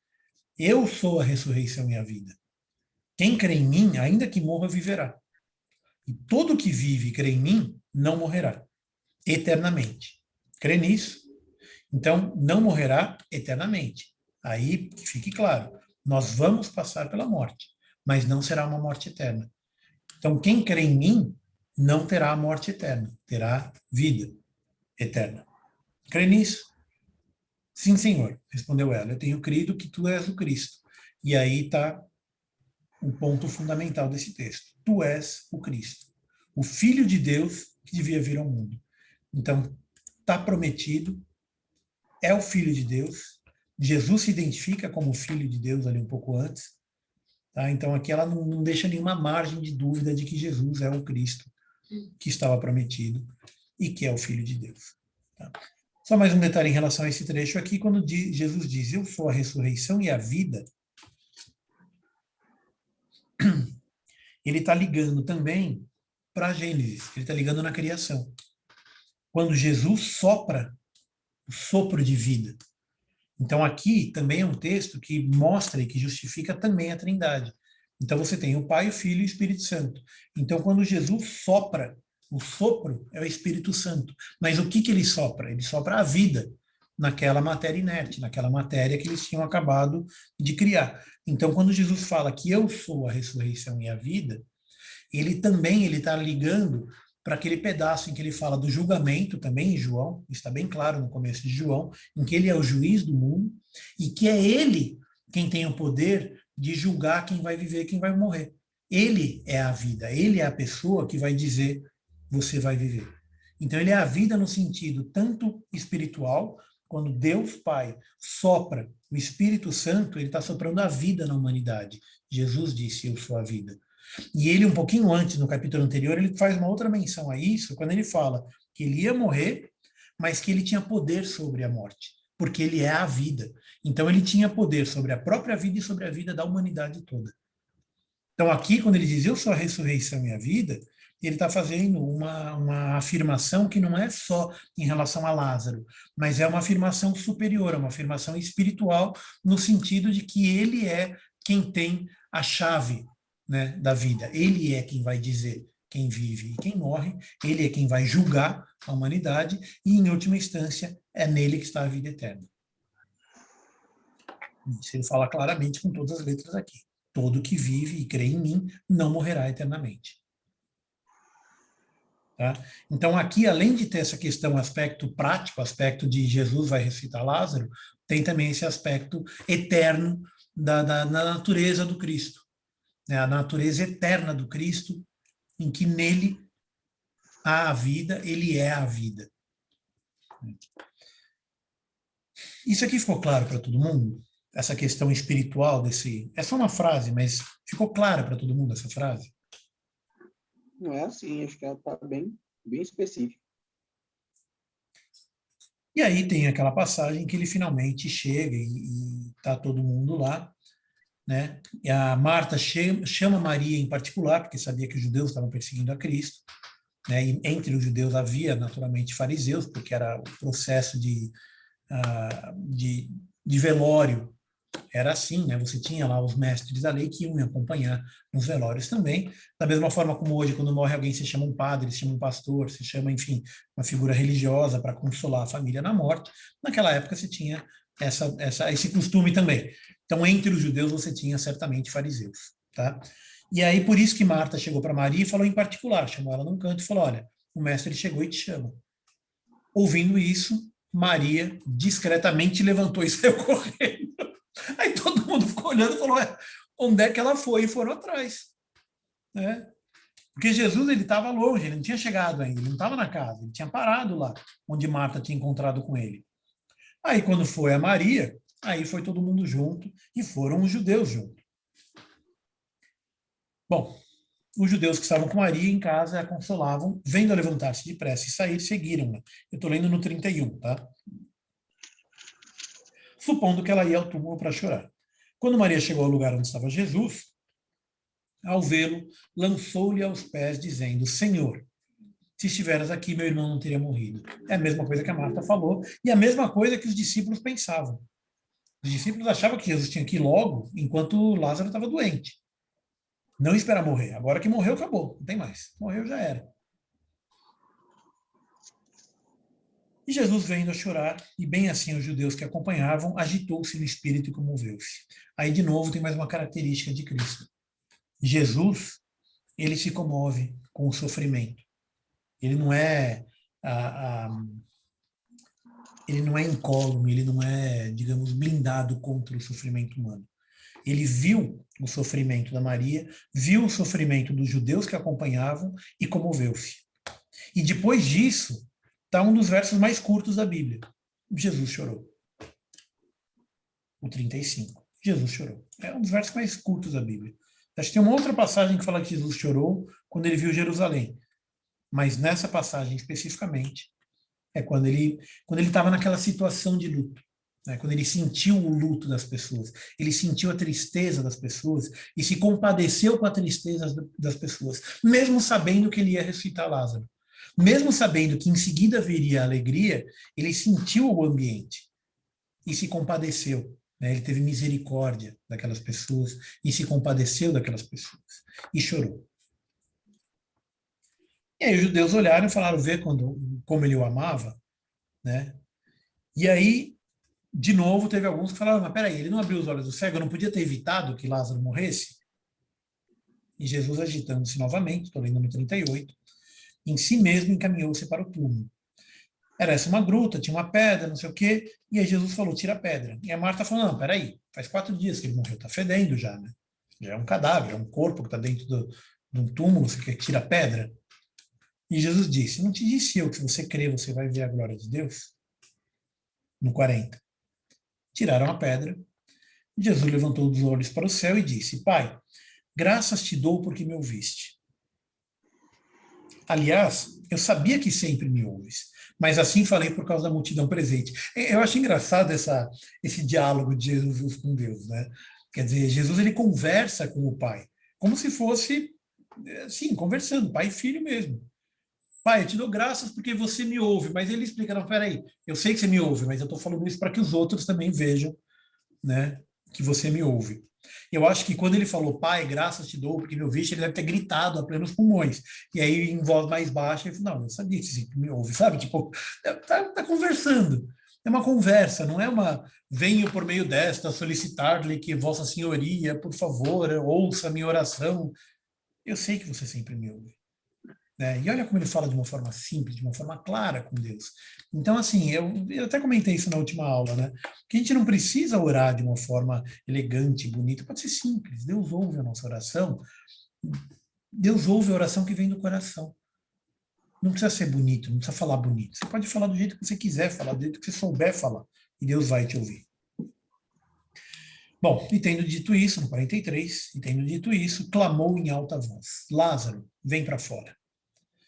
A: eu sou a ressurreição e a vida. Quem crê em mim, ainda que morra, viverá. E todo que vive e crê em mim, não morrerá eternamente. Crê nisso? Então, não morrerá eternamente. Aí, que fique claro, nós vamos passar pela morte, mas não será uma morte eterna. Então, quem crê em mim não terá a morte eterna, terá vida eterna. Crê nisso? Sim, Senhor, respondeu ela. Eu tenho crido que tu és o Cristo. E aí está o ponto fundamental desse texto. Tu és o Cristo, o Filho de Deus que devia vir ao mundo. Então, está prometido, é o Filho de Deus. Jesus se identifica como Filho de Deus ali um pouco antes. Tá? Então, aqui ela não deixa nenhuma margem de dúvida de que Jesus é o Cristo que estava prometido e que é o Filho de Deus. Tá? Só mais um detalhe em relação a esse trecho aqui, quando Jesus diz: eu sou a ressurreição e a vida, ele está ligando também para Gênesis, ele está ligando na criação. Quando Jesus sopra o sopro de vida. Então aqui também é um texto que mostra e que justifica também a Trindade. Então você tem o Pai, o Filho e o Espírito Santo. Então quando Jesus sopra, o sopro é o Espírito Santo. Mas o que ele sopra? Ele sopra a vida naquela matéria inerte, naquela matéria que eles tinham acabado de criar. Então quando Jesus fala que eu sou a ressurreição e a vida, ele está ligando para aquele pedaço em que ele fala do julgamento, também em João, está bem claro no começo de João, em que ele é o juiz do mundo, e que é ele quem tem o poder de julgar quem vai viver e quem vai morrer. Ele é a vida, ele é a pessoa que vai dizer: você vai viver. Então ele é a vida no sentido tanto espiritual, quando Deus Pai sopra o Espírito Santo, ele está soprando a vida na humanidade. Jesus disse: eu sou a vida. E ele, um pouquinho antes, no capítulo anterior, ele faz uma outra menção a isso, quando ele fala que ele ia morrer, mas que ele tinha poder sobre a morte, porque ele é a vida. Então ele tinha poder sobre a própria vida e sobre a vida da humanidade toda. Então aqui, quando ele diz: eu sou a ressurreição e a vida, ele está fazendo uma afirmação que não é só em relação a Lázaro, mas é uma afirmação superior, é uma afirmação espiritual, no sentido de que ele é quem tem a chave, né, da vida. Ele é quem vai dizer quem vive e quem morre, ele é quem vai julgar a humanidade, e, em última instância, é nele que está a vida eterna. Isso ele fala claramente com todas as letras aqui. Todo que vive e crê em mim não morrerá eternamente. Tá? Então, aqui, além de ter essa questão, aspecto prático, aspecto de Jesus vai ressuscitar Lázaro, tem também esse aspecto eterno da natureza do Cristo. Né? A natureza eterna do Cristo, em que nele há a vida, ele é a vida. Isso aqui ficou claro para todo mundo? Essa questão espiritual desse... É só uma frase, mas ficou clara para todo mundo essa frase?
B: Não é assim, acho que ela está bem, bem específica.
A: E aí tem aquela passagem que ele finalmente chega e tá todo mundo lá, né? E a Marta chama Maria em particular, porque sabia que os judeus estavam perseguindo a Cristo, né? E entre os judeus havia, naturalmente, fariseus, porque era o processo de velório. Era assim, né? Você tinha lá os mestres da lei que iam acompanhar nos velórios também. Da mesma forma como hoje, quando morre alguém, se chama um padre, se chama um pastor, se chama, enfim, uma figura religiosa para consolar a família na morte. Naquela época se tinha esse costume também. Então, entre os judeus, você tinha certamente fariseus, tá? E aí, por isso que Marta chegou para Maria e falou em particular, chamou ela num canto e falou, olha, o mestre chegou e te chama. Ouvindo isso, Maria discretamente levantou e saiu correndo. Aí todo mundo ficou olhando e falou, onde é que ela foi? E foram atrás. Né? Porque Jesus, ele estava longe, ele não tinha chegado ainda, ele não estava na casa, ele tinha parado lá, onde Marta tinha encontrado com ele. Aí quando foi a Maria, aí foi todo mundo junto e foram os judeus junto. Bom, os judeus que estavam com Maria em casa a consolavam, vendo-a levantar-se depressa e sair, seguiram-na. Eu estou lendo no 31, tá? Supondo que ela ia ao túmulo para chorar. Quando Maria chegou ao lugar onde estava Jesus, ao vê-lo, lançou-lhe aos pés, dizendo, Senhor, se estiveras aqui, meu irmão não teria morrido. É a mesma coisa que a Marta falou, e a mesma coisa que os discípulos pensavam. Os discípulos achavam que Jesus tinha que ir logo, enquanto Lázaro estava doente. Não esperar morrer. Agora que morreu, acabou. Não tem mais. Morreu, já era. E Jesus, vendo a chorar, e bem assim os judeus que acompanhavam, agitou-se no espírito e comoveu-se. Aí, de novo, tem mais uma característica de Cristo. Jesus, ele se comove com o sofrimento. Ele não é ele não é incólume, ele não é, digamos, blindado contra o sofrimento humano. Ele viu o sofrimento da Maria, viu o sofrimento dos judeus que acompanhavam e comoveu-se. E depois disso, está um dos versos mais curtos da Bíblia. Jesus chorou. O 35. Jesus chorou. É um dos versos mais curtos da Bíblia. Acho que tem uma outra passagem que fala que Jesus chorou quando ele viu Jerusalém. Mas nessa passagem especificamente, é quando ele estava naquela situação de luto. Né? Quando ele sentiu o luto das pessoas. Ele sentiu a tristeza das pessoas e se compadeceu com a tristeza das pessoas. Mesmo sabendo que ele ia ressuscitar Lázaro. Mesmo sabendo que em seguida viria a alegria, ele sentiu o ambiente e se compadeceu. Né? Ele teve misericórdia daquelas pessoas e se compadeceu daquelas pessoas e chorou. E aí os judeus olharam e falaram, vê como ele o amava, né? E aí, de novo, teve alguns que falaram, mas peraí, ele não abriu os olhos do cego, não podia ter evitado que Lázaro morresse? E Jesus, agitando-se novamente, estou lendo no 38, em si mesmo encaminhou-se para o túmulo. Era essa uma gruta, tinha uma pedra, não sei o quê, e aí Jesus falou, tira a pedra. E a Marta falou, não, peraí, faz 4 dias que ele morreu, está fedendo já, né? Já é um cadáver, é um corpo que está dentro de um túmulo, você quer que tira a pedra? E Jesus disse, não te disse eu que se você crer, você vai ver a glória de Deus? No 40. Tiraram a pedra. Jesus levantou os olhos para o céu e disse, Pai, graças te dou porque me ouviste. Aliás, eu sabia que sempre me ouves, mas assim falei por causa da multidão presente. Eu acho engraçado esse diálogo de Jesus com Deus, né? Quer dizer, Jesus ele conversa com o Pai, como se fosse Sim, conversando, pai e filho mesmo. Pai, eu te dou graças porque você me ouve, mas ele explica, não, peraí, eu sei que você me ouve, mas eu estou falando isso para que os outros também vejam, né, que você me ouve. Eu acho que quando ele falou, pai, graças te dou porque me ouviste, ele deve ter gritado a plenos pulmões. E aí, em voz mais baixa, ele falou, não, eu sabia que você sempre me ouve, sabe? Tipo, tá conversando. É uma conversa, não é uma, venho por meio desta solicitar-lhe que Vossa Senhoria, por favor, ouça a minha oração. Eu sei que você sempre me ouve. Né? E olha como ele fala de uma forma simples, de uma forma clara com Deus. Então, assim, eu até comentei isso na última aula, né? Que a gente não precisa orar de uma forma elegante, bonita, pode ser simples. Deus ouve a nossa oração, Deus ouve a oração que vem do coração. Não precisa ser bonito, não precisa falar bonito. Você pode falar do jeito que você quiser falar, do jeito que você souber falar, e Deus vai te ouvir. Bom, e tendo dito isso, no 43, e tendo dito isso, clamou em alta voz: Lázaro, vem para fora.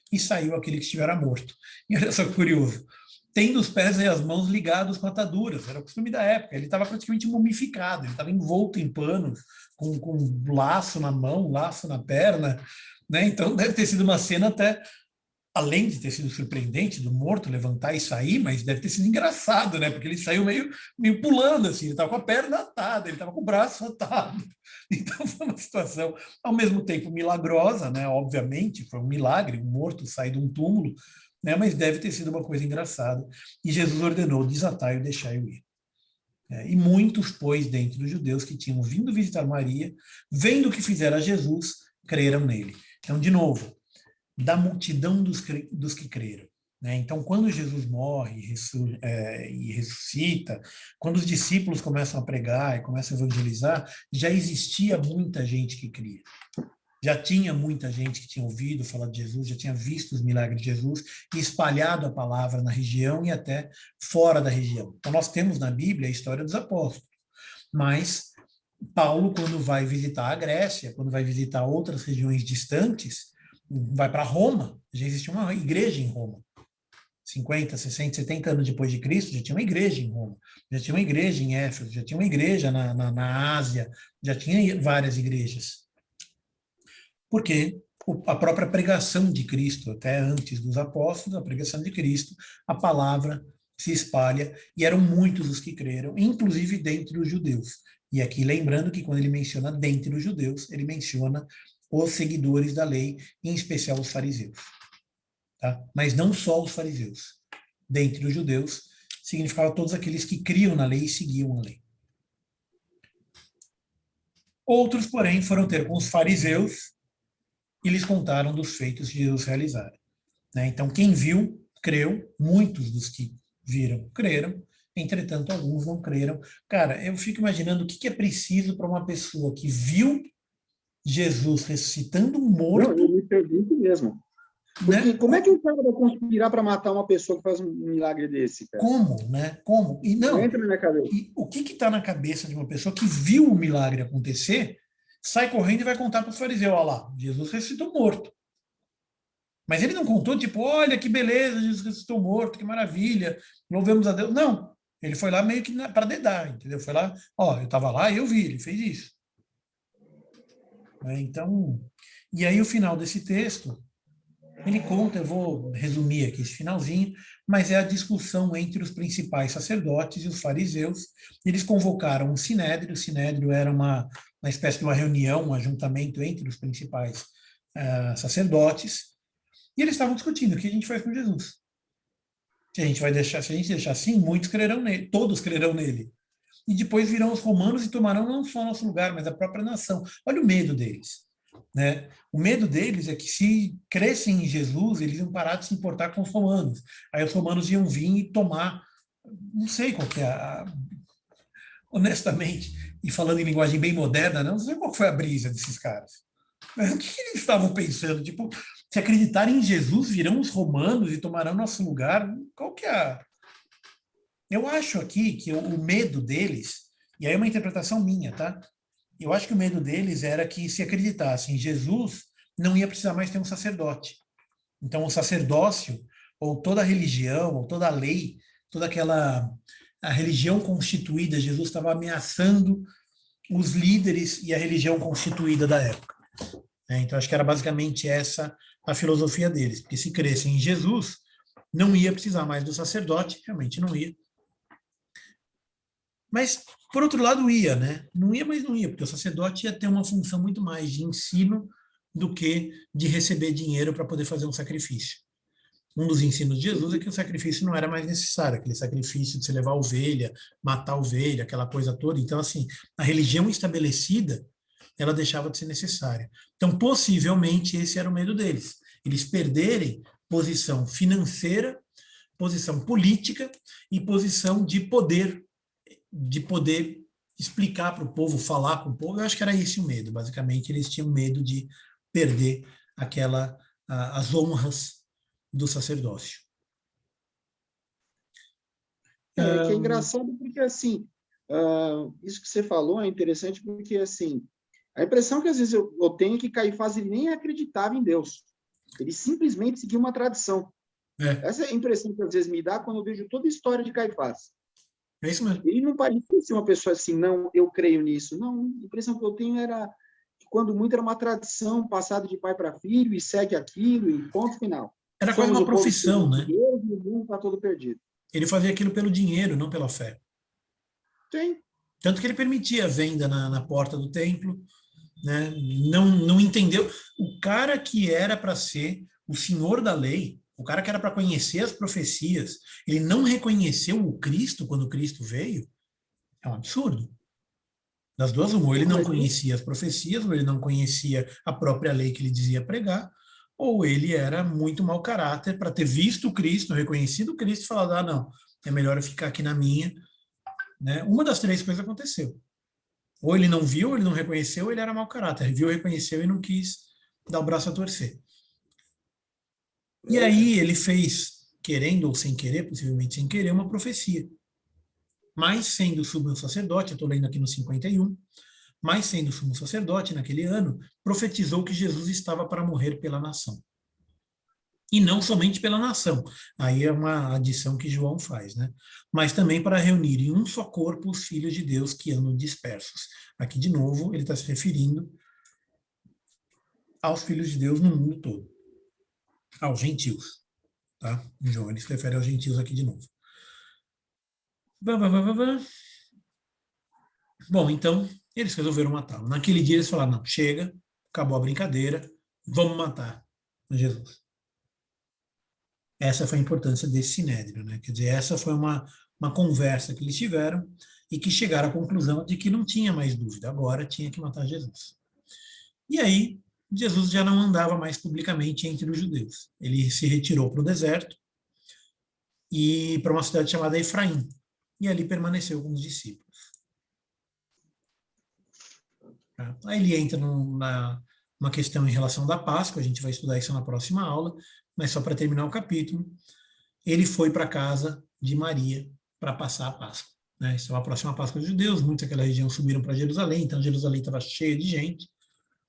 A: E saiu aquele que estivera morto. E olha só que curioso, tendo os pés e as mãos ligados com ataduras, era o costume da época, ele estava praticamente mumificado, ele estava envolto em panos, com laço na mão, laço na perna, né? Então deve ter sido uma cena até, além de ter sido surpreendente do morto levantar e sair, mas deve ter sido engraçado, né? Porque ele saiu meio pulando, assim, ele estava com a perna atada, ele estava com o braço atado. Então foi uma situação, ao mesmo tempo, milagrosa, né? Obviamente, foi um milagre, um morto sair de um túmulo, né? Mas deve ter sido uma coisa engraçada. E Jesus ordenou: desatai e deixai-o ir. E muitos, pois, dentre os judeus que tinham vindo visitar Maria, vendo o que fizera Jesus, creram nele. Então, de novo, da multidão dos que creram. Né? Então, quando Jesus morre e ressuscita, quando os discípulos começam a pregar e começam a evangelizar, já existia muita gente que cria. Já tinha muita gente que tinha ouvido falar de Jesus, já tinha visto os milagres de Jesus e espalhado a palavra na região e até fora da região. Então, nós temos na Bíblia a história dos apóstolos, mas Paulo, quando vai visitar a Grécia, quando vai visitar outras regiões distantes, vai para Roma, já existia uma igreja em Roma. 50, 60, 70 anos depois de Cristo, já tinha uma igreja em Roma, já tinha uma igreja em Éfeso, já tinha uma igreja na Ásia, já tinha várias igrejas. Porque a própria pregação de Cristo, até antes dos apóstolos, a pregação de Cristo, a palavra se espalha, e eram muitos os que creram, inclusive dentre os judeus. E aqui lembrando que quando ele menciona dentre os judeus, ele menciona os seguidores da lei, em especial os fariseus. Tá? Mas não só os fariseus. Dentre os judeus, significava todos aqueles que criam na lei e seguiam a lei. Outros, porém, foram ter com os fariseus e lhes contaram dos feitos que Jesus realizara. Né? Então, quem viu, creu, muitos dos que viram, creram, entretanto, alguns não creram. Cara, eu fico imaginando o que é preciso para uma pessoa que viu Jesus ressuscitando um morto.
B: Não, eu me pergunto mesmo. Porque
A: Né?
B: como é que o cara vai conspirar para matar uma pessoa que faz um milagre desse, cara?
A: Como, né? Como? E
B: Não
A: não,
B: entra na minha cabeça.
A: e o que está na cabeça de uma pessoa que viu o milagre acontecer, sai correndo e vai contar para os fariseus, olha lá, Jesus ressuscitou morto. Mas ele não contou, tipo, olha que beleza, Jesus ressuscitou morto, que maravilha, louvemos a Deus. Não, ele foi lá meio que para dedar, entendeu? Foi lá, ó, eu estava lá e eu vi, ele fez isso. Então, e aí o final desse texto, ele conta, eu vou resumir aqui esse finalzinho, mas é a discussão entre os principais sacerdotes e os fariseus. Eles convocaram o sinédrio era uma espécie de uma reunião, um ajuntamento entre os principais sacerdotes, e eles estavam discutindo o que a gente faz com Jesus. Se a gente deixar assim, muitos crerão nele, todos crerão nele. E depois virão os romanos e tomarão não só nosso lugar, mas a própria nação. Olha o medo deles. Né? O medo deles é que se crescem em Jesus, eles iam parar de se importar com os romanos. Aí os romanos iam vir e tomar, não sei qual que é honestamente, e falando em linguagem bem moderna, não sei qual foi a brisa desses caras. O que eles estavam pensando? Tipo, se acreditarem em Jesus, virão os romanos e tomarão nosso lugar? Qual que é a... Eu acho aqui que o medo deles, e aí é uma interpretação minha, tá? Eu acho que o medo deles era que se acreditassem em Jesus, não ia precisar mais ter um sacerdote. Então, o sacerdócio, ou toda a religião, ou toda a lei, toda aquela a religião constituída, Jesus estava ameaçando os líderes e a religião constituída da época. né? Então, acho que era basicamente essa a filosofia deles, porque se crescem em Jesus, não ia precisar mais do sacerdote, realmente não ia. Mas, por outro lado, ia, né? Não ia, mas não ia, porque o sacerdote ia ter uma função muito mais de ensino do que de receber dinheiro para poder fazer um sacrifício. Um dos ensinos de Jesus é que o sacrifício não era mais necessário, aquele sacrifício de se levar a ovelha, matar a ovelha, aquela coisa toda. Então, assim, a religião estabelecida, ela deixava de ser necessária. Então, possivelmente, esse era o medo deles. Eles perderem posição financeira, posição política e posição de poder explicar para o povo, falar com o povo. Eu acho que era esse o medo. Basicamente, eles tinham medo de perder as honras do sacerdócio.
B: Que é engraçado porque, assim, isso que você falou é interessante porque, assim, a impressão que às vezes eu tenho é que Caifás ele nem acreditava em Deus. Ele simplesmente seguia uma tradição. Essa é a impressão que às vezes me dá quando eu vejo toda a história de Caifás.
A: É isso mesmo.
B: Ele não parecia ser uma pessoa assim, não, eu creio nisso. Não, a impressão que eu tenho era que, quando muito, era uma tradição passada de pai para filho e segue aquilo e ponto final.
A: Era quase
B: Somos
A: uma
B: o povo
A: profissão,
B: escolhido de
A: né?
B: Deus e o mundo está todo perdido.
A: Ele fazia aquilo pelo dinheiro, não pela fé.
B: Sim.
A: Tanto que ele permitia a venda na porta do templo, né? Não entendeu. O cara que era para ser o senhor da lei, o cara que era para conhecer as profecias, ele não reconheceu o Cristo quando o Cristo veio, é um absurdo. Das duas, uma, ou ele não
B: Mas
A: conhecia as profecias, ou ele não conhecia a própria lei que ele dizia pregar, ou ele era muito mau caráter para ter visto o Cristo, reconhecido o Cristo e falado, não, é melhor eu ficar aqui na minha, né? Uma das três coisas aconteceu. Ou ele não viu, ou ele não reconheceu, ou ele era mau caráter. Viu, reconheceu e não quis dar o braço a torcer. E aí ele fez, querendo ou sem querer, possivelmente sem querer, uma profecia. Mas sendo sumo sacerdote, eu estou lendo aqui no 51, mas sendo sumo sacerdote naquele ano, profetizou que Jesus estava para morrer pela nação. E não somente pela nação, aí é uma adição que João faz, né? Mas também para reunir em um só corpo os filhos de Deus que andam dispersos. Aqui, de novo, ele está se referindo aos filhos de Deus no mundo todo, aos gentios, tá? João, ele se refere aos gentios aqui de novo. Bom, então, eles resolveram matá-lo. Naquele dia eles falaram, não, chega, acabou a brincadeira, vamos matar Jesus. Essa foi a importância desse sinédrio, né? Quer dizer, essa foi uma conversa que eles tiveram e que chegaram à conclusão de que não tinha mais dúvida, agora tinha que matar Jesus. E aí, Jesus já não andava mais publicamente entre os judeus. Ele se retirou para o deserto e para uma cidade chamada Efraim, e ali permaneceu com os discípulos. Aí ele entra numa questão em relação da Páscoa, a gente vai estudar isso na próxima aula, mas só para terminar o capítulo, ele foi para a casa de Maria para passar a Páscoa. Né? Isso é a próxima Páscoa dos judeus, muitos daquela região subiram para Jerusalém, então Jerusalém estava cheia de gente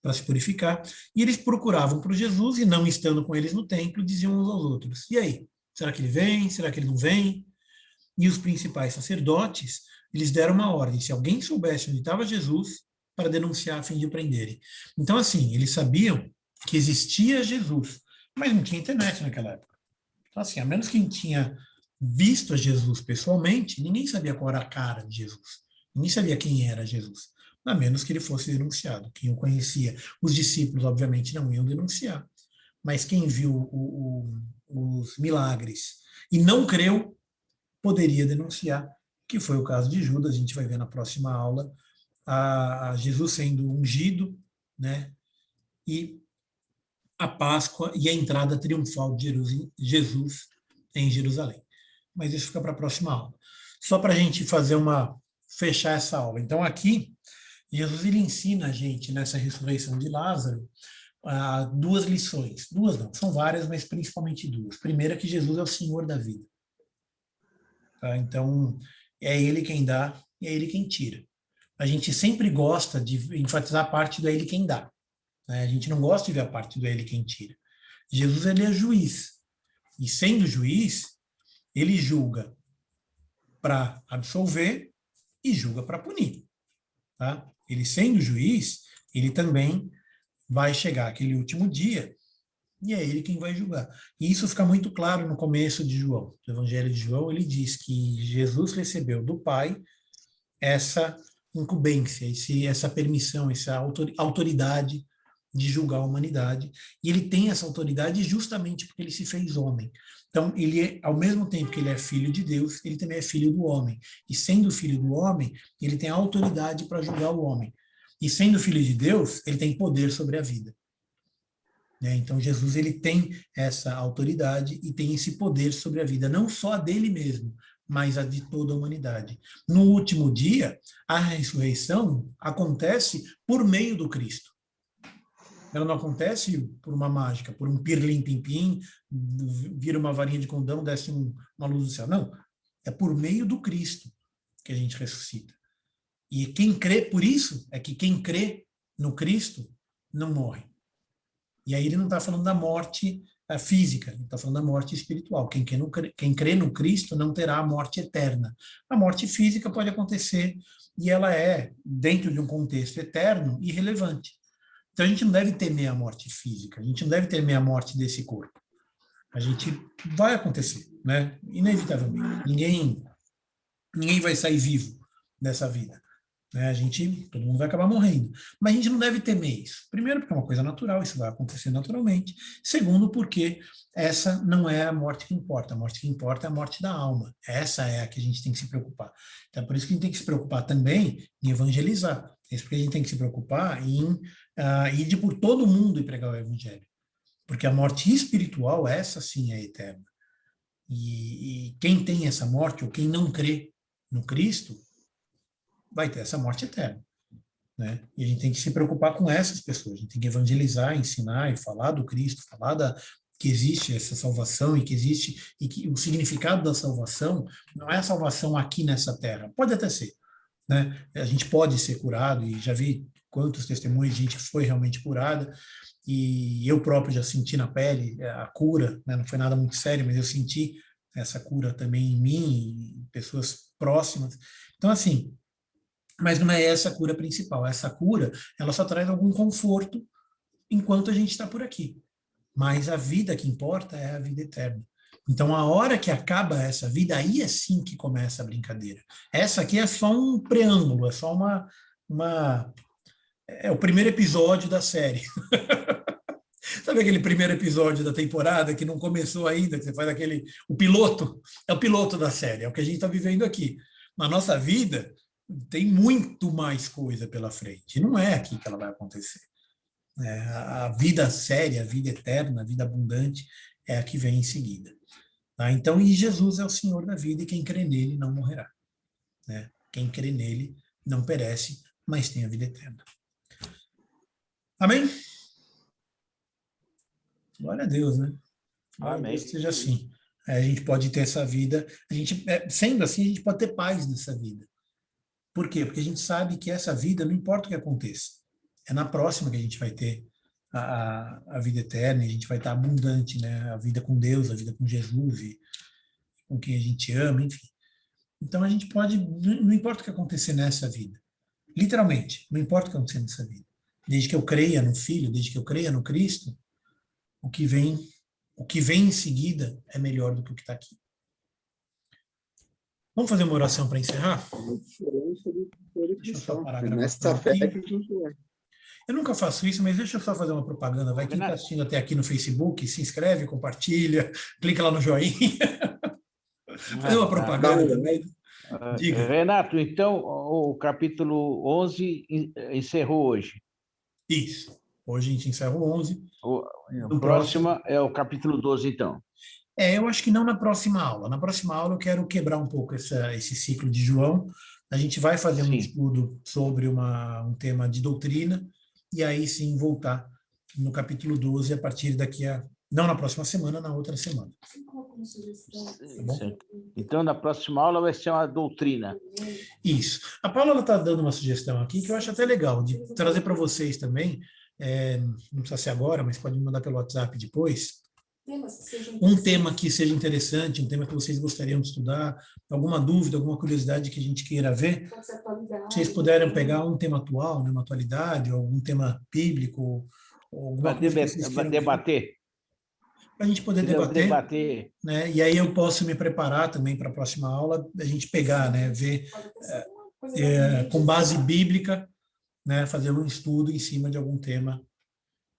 A: para se purificar, e eles procuravam por Jesus e, não estando com eles no templo, diziam uns aos outros, e aí, será que ele vem? Será que ele não vem? E os principais sacerdotes, eles deram uma ordem, se alguém soubesse onde estava Jesus, para denunciar a fim de o prenderem. Então, assim, eles sabiam que existia Jesus, mas não tinha internet naquela época. Então, assim, a menos quem tinha visto a Jesus pessoalmente, ninguém sabia qual era a cara de Jesus. Ninguém sabia quem era Jesus. A menos que ele fosse denunciado. Quem o conhecia. Os discípulos, obviamente, não iam denunciar. Mas quem viu os milagres e não creu, poderia denunciar, que foi o caso de Judas. A gente vai ver na próxima aula a Jesus sendo ungido, né? E a Páscoa e a entrada triunfal de Jesus em Jerusalém. Mas isso fica para a próxima aula. Só para a gente fechar essa aula. Então, aqui, Jesus ele ensina a gente, nessa ressurreição de Lázaro, duas lições. Duas não, são várias, mas principalmente duas. Primeira, que Jesus é o Senhor da vida. Tá? Então, é Ele quem dá e é Ele quem tira. A gente sempre gosta de enfatizar a parte do é Ele quem dá. Né? A gente não gosta de ver a parte do é Ele quem tira. Jesus ele é juiz. E sendo juiz, ele julga para absolver e julga para punir. Tá? Ele sendo juiz, ele também vai chegar aquele último dia e é ele quem vai julgar. E isso fica muito claro no começo de João. No Evangelho de João, ele diz que Jesus recebeu do Pai essa incumbência, essa permissão, essa autoridade de julgar a humanidade. E ele tem essa autoridade justamente porque ele se fez homem. Então, ao mesmo tempo que ele é filho de Deus, ele também é filho do homem. E sendo filho do homem, ele tem autoridade para julgar o homem. E sendo filho de Deus, ele tem poder sobre a vida. Então, Jesus ele tem essa autoridade e tem esse poder sobre a vida, não só a dele mesmo, mas a de toda a humanidade. No último dia, a ressurreição acontece por meio do Cristo. Ela não acontece por uma mágica, por um pirlim-pim-pim, vira uma varinha de condão, desce uma luz do céu. Não, é por meio do Cristo que a gente ressuscita. E quem crê, por isso, é que quem crê no Cristo não morre. E aí ele não está falando da morte física, ele está falando da morte espiritual. Quem crê no Cristo não terá a morte eterna. A morte física pode acontecer e ela é, dentro de um contexto eterno, irrelevante. Então a gente não deve temer a morte física, a gente não deve temer a morte desse corpo. A gente vai acontecer, né? Inevitavelmente. Ninguém vai sair vivo dessa vida. Todo mundo vai acabar morrendo. Mas a gente não deve temer isso. Primeiro, porque é uma coisa natural, isso vai acontecer naturalmente. Segundo, porque essa não é a morte que importa. A morte que importa é a morte da alma. Essa é a que a gente tem que se preocupar. Então, por isso que a gente tem que se preocupar também em evangelizar. É isso que a gente tem que se preocupar em ir por todo mundo e pregar o evangelho. Porque a morte espiritual, essa sim é eterna. E quem tem essa morte, ou quem não crê no Cristo, vai ter essa morte eterna, né? E a gente tem que se preocupar com essas pessoas, a gente tem que evangelizar, ensinar e falar do Cristo, falar que existe essa salvação e que o significado da salvação não é a salvação aqui nessa terra, pode até ser, né? A gente pode ser curado e já vi quantos testemunhos de gente que foi realmente curada e eu próprio já senti na pele a cura, né? Não foi nada muito sério, mas eu senti essa cura também em mim e em pessoas próximas. Então, assim, mas não é essa a cura principal. Essa cura, ela só traz algum conforto enquanto a gente está por aqui. Mas a vida que importa é a vida eterna. Então, a hora que acaba essa vida, aí é sim que começa a brincadeira. Essa aqui é só um preâmbulo, é só é o primeiro episódio da série. Sabe aquele primeiro episódio da temporada que não começou ainda, que você faz o piloto? É o piloto da série, é o que a gente está vivendo aqui. Na nossa vida, tem muito mais coisa pela frente. E não é aqui que ela vai acontecer. A vida séria, a vida eterna, a vida abundante é a que vem em seguida. Tá? Então, e Jesus é o Senhor da vida e quem crê nele não morrerá. Né? Quem crê nele não perece, mas tem a vida eterna. Amém? Glória a Deus, né? Glória
C: Amém.
A: a Deus que seja assim. A gente pode ter essa vida, sendo assim, a gente pode ter paz nessa vida. Por quê? Porque a gente sabe que essa vida, não importa o que aconteça, é na próxima que a gente vai ter a vida eterna, e a gente vai estar abundante, né? A vida com Deus, a vida com Jesus, e com quem a gente ama, enfim. Então a gente pode, não importa o que acontecer nessa vida, literalmente, não importa o que acontecer nessa vida, desde que eu creia no Filho, desde que eu creia no Cristo, o que vem em seguida é melhor do que o que está aqui. Vamos fazer uma oração para encerrar? Deixa eu só parar a gravação aqui. Eu nunca faço isso, mas deixa eu só fazer uma propaganda. Vai, quem está assistindo até aqui no Facebook, se inscreve, compartilha, clica lá no joinha. Fazer uma propaganda também. Diga.
C: Renato, então o capítulo 11 encerrou hoje.
A: Isso. Hoje a gente encerra o 11.
C: O próximo é o capítulo 12, então.
A: Eu acho que não na próxima aula. Na próxima aula eu quero quebrar um pouco esse ciclo de João. A gente vai fazer um estudo sobre um tema de doutrina e aí sim voltar no capítulo 12 a partir não na próxima semana, na outra semana. Tá bom?
C: Então, na próxima aula vai ser uma doutrina.
A: Isso. A Paula está dando uma sugestão aqui que eu acho até legal, de trazer para vocês também, não precisa ser agora, mas pode me mandar pelo WhatsApp depois, um tema que seja interessante, um tema que vocês gostariam de estudar, alguma dúvida, alguma curiosidade que a gente queira ver, se vocês puderem pegar um tema atual, né, uma atualidade, ou algum tema bíblico, alguma coisa que vocês queiram
C: debater.
A: para a gente poder debater, né? E aí eu posso me preparar também para a próxima aula, a gente pegar, né? Ver com base bíblica, né? Fazer um estudo em cima de algum tema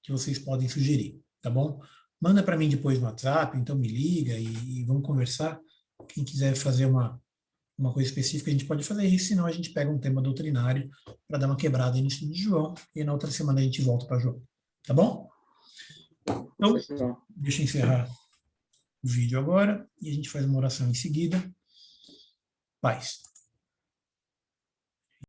A: que vocês podem sugerir, tá bom? Manda para mim depois no WhatsApp, então me liga e vamos conversar. Quem quiser fazer uma coisa específica, a gente pode fazer isso, senão a gente pega um tema doutrinário para dar uma quebrada aí no estudo de João, e na outra semana a gente volta para João, tá bom? Então, deixa eu encerrar o vídeo agora, e a gente faz uma oração em seguida. Paz.